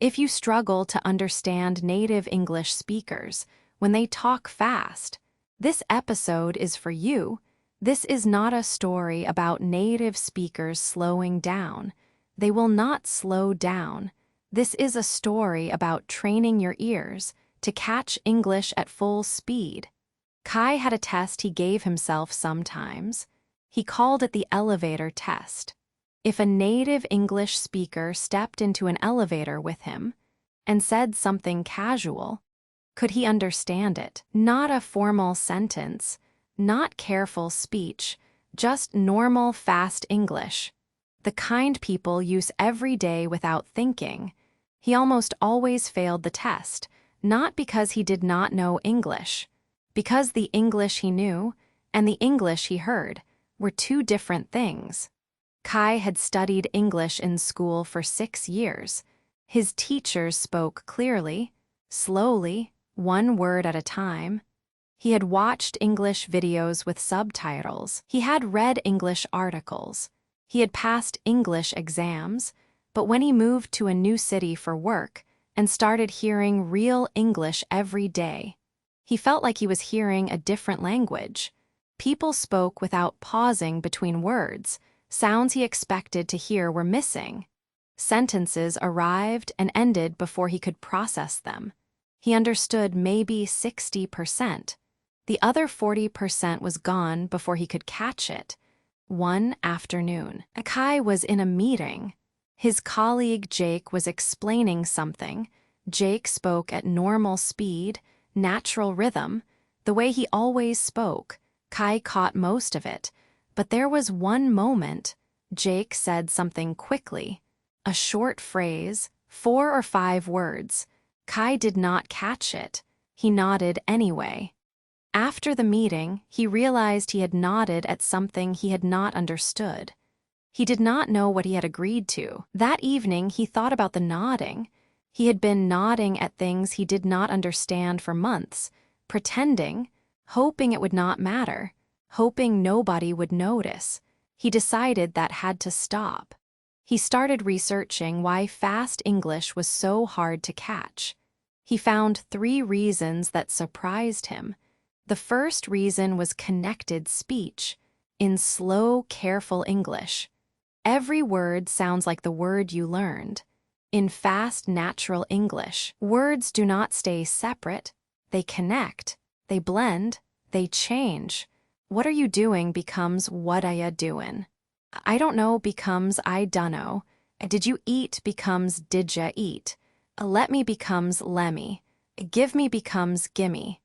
If you struggle to understand native English speakers when they talk fast, this episode is for you. This is not a story about native speakers slowing down. They will not slow down. This is a story about training your ears to catch English at full speed. Kai had a test he gave himself sometimes. He called it the elevator test. If a native English speaker stepped into an elevator with him and said something casual, could he understand it? Not a formal sentence, not careful speech, just normal, fast English. The kind people use every day without thinking. He almost always failed the test, not because he did not know English, because the English he knew and the English he heard were two different things. Kai had studied English in school for 6 years. His teachers spoke clearly, slowly, one word at a time. He had watched English videos with subtitles. He had read English articles. He had passed English exams, but when he moved to a new city for work and started hearing real English every day, he felt like he was hearing a different language. People spoke without pausing between words. Sounds he expected to hear were missing. Sentences arrived and ended before he could process them. He understood maybe 60%. The other 40% was gone before he could catch it. One afternoon, Kai was in a meeting. His colleague Jake was explaining something. Jake spoke at normal speed, natural rhythm, the way he always spoke. Kai caught most of it. But there was one moment. Jake said something quickly, a short phrase, 4 or 5 words. Kai did not catch it. He nodded anyway. After the meeting, he realized he had nodded at something he had not understood. He did not know what he had agreed to. That evening, he thought about the nodding. He had been nodding at things he did not understand for months, pretending, hoping it would not matter. Hoping nobody would notice. He decided that had to stop. He started researching why fast English was so hard to catch. He found 3 reasons that surprised him. The first reason was connected speech. In slow, careful English, every word sounds like the word you learned. In fast, natural English, words do not stay separate. They connect, they blend, they change. What are you doing becomes what are ya doin'. I don't know becomes I dunno. Did you eat becomes did ya eat. Let me becomes lemme. Give me becomes gimme.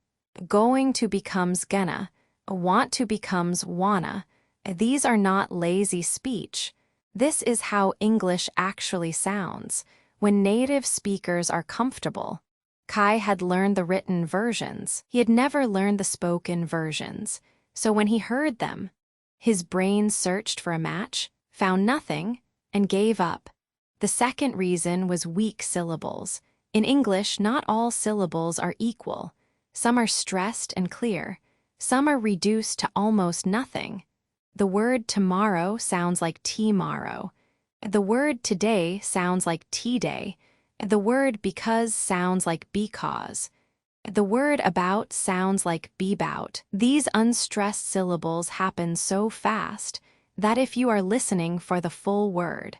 Going to becomes gonna. Want to becomes wanna. These are not lazy speech. This is how English actually sounds, when native speakers are comfortable. Kai had learned the written versions. He had never learned the spoken versions. So when he heard them, his brain searched for a match, found nothing, and gave up. The second reason was weak syllables. In English, not all syllables are equal. Some are stressed and clear. Some are reduced to almost nothing. The word tomorrow sounds like tea-morrow. The word today sounds like tea-day. The word because sounds like because. The word about sounds like be-bout. These unstressed syllables happen so fast that if you are listening for the full word,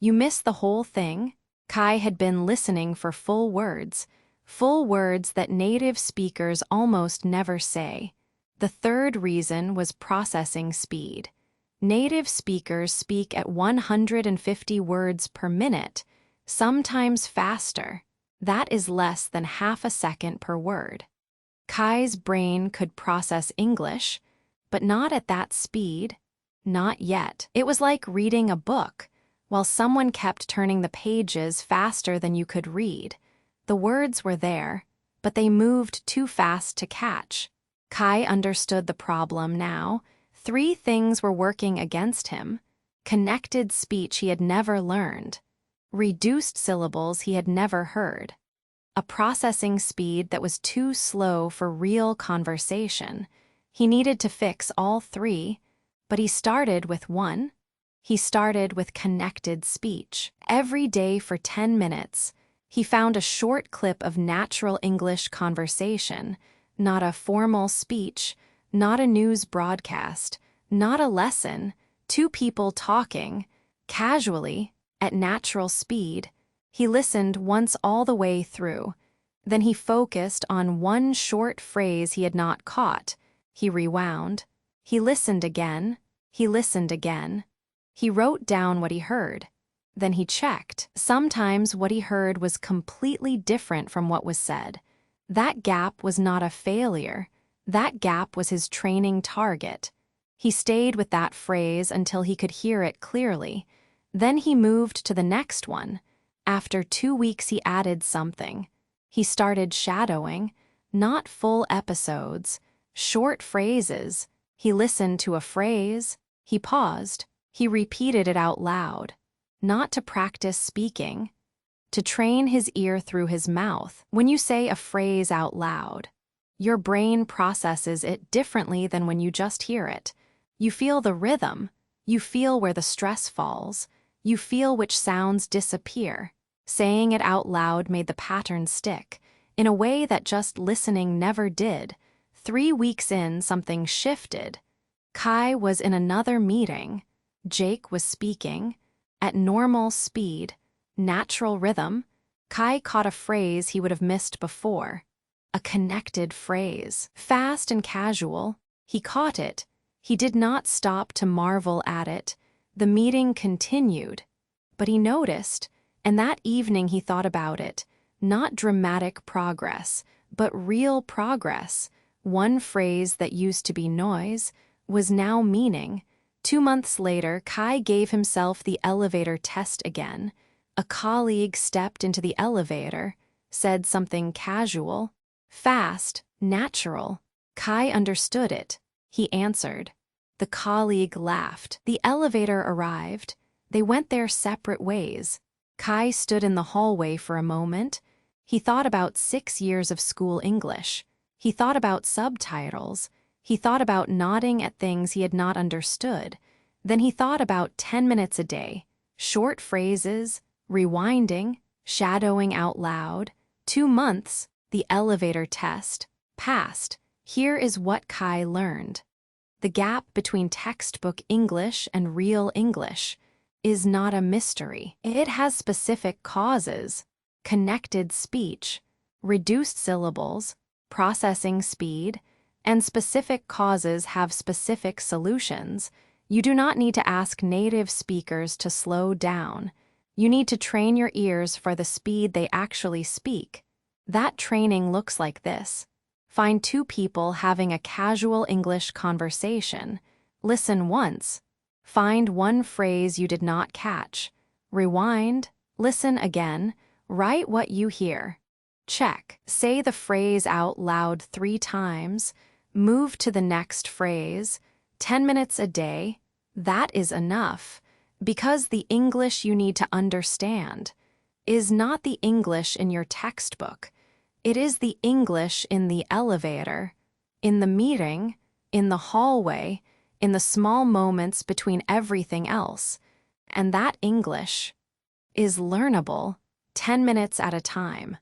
you miss the whole thing. Kai had been listening for full words that native speakers almost never say. The third reason was processing speed. Native speakers speak at 150 words per minute, sometimes faster. That is less than half a second per word. Kai's brain could process English, but not at that speed. Not yet. It was like reading a book, while someone kept turning the pages faster than you could read. The words were there, but they moved too fast to catch. Kai understood the problem now. 3 things were working against him. Connected speech he had never learned. Reduced syllables he had never heard. A processing speed that was too slow for real conversation. He needed to fix all 3, but he started with 1. He started with connected speech. Every day for 10 minutes, He found a short clip of natural English conversation, not a formal speech, not a news broadcast, not a lesson, two people talking, casually, at natural speed. He listened once all the way through. Then he focused on one short phrase he had not caught. He rewound. He listened again. He listened again. He wrote down what he heard. Then he checked. Sometimes what he heard was completely different from what was said. That gap was not a failure. That gap was his training target. He stayed with that phrase until he could hear it clearly. Then he moved to the next one. After 2 weeks, he added something. He started shadowing, not full episodes, short phrases. He listened to a phrase, he paused, he repeated it out loud. Not to practice speaking, to train his ear through his mouth. When you say a phrase out loud, your brain processes it differently than when you just hear it. You feel the rhythm, you feel where the stress falls, you feel which sounds disappear. Saying it out loud made the pattern stick, in a way that just listening never did. 3 weeks in, something shifted. Kai was in another meeting. Jake was speaking. At normal speed, natural rhythm, Kai caught a phrase he would have missed before. A connected phrase. Fast and casual, he caught it. He did not stop to marvel at it. The meeting continued. But he noticed, and that evening he thought about it. Not dramatic progress, but real progress. One phrase that used to be noise was now meaning. 2 months later, Kai gave himself the elevator test again. A colleague stepped into the elevator, said something casual, fast, natural. Kai understood it. He answered. The colleague laughed. The elevator arrived. They went their separate ways. Kai stood in the hallway for a moment. He thought about 6 years of school English. He thought about subtitles. He thought about nodding at things he had not understood. Then he thought about 10 minutes a day, short phrases, rewinding, shadowing out loud. 2 months, the elevator test, passed. Here is what Kai learned. The gap between textbook English and real English is not a mystery. It has specific causes: connected speech, reduced syllables, processing speed, and specific causes have specific solutions. You do not need to ask native speakers to slow down. You need to train your ears for the speed they actually speak. That training looks like this. Find 2 people having a casual English conversation. Listen once. Find one phrase you did not catch. Rewind. Listen again. Write what you hear. Check. Say the phrase out loud 3 times. Move to the next phrase. 10 minutes a day. That is enough. Because the English you need to understand is not the English in your textbook. It is the English in the elevator, in the meeting, in the hallway, in the small moments between everything else. And that English is learnable 10 minutes at a time.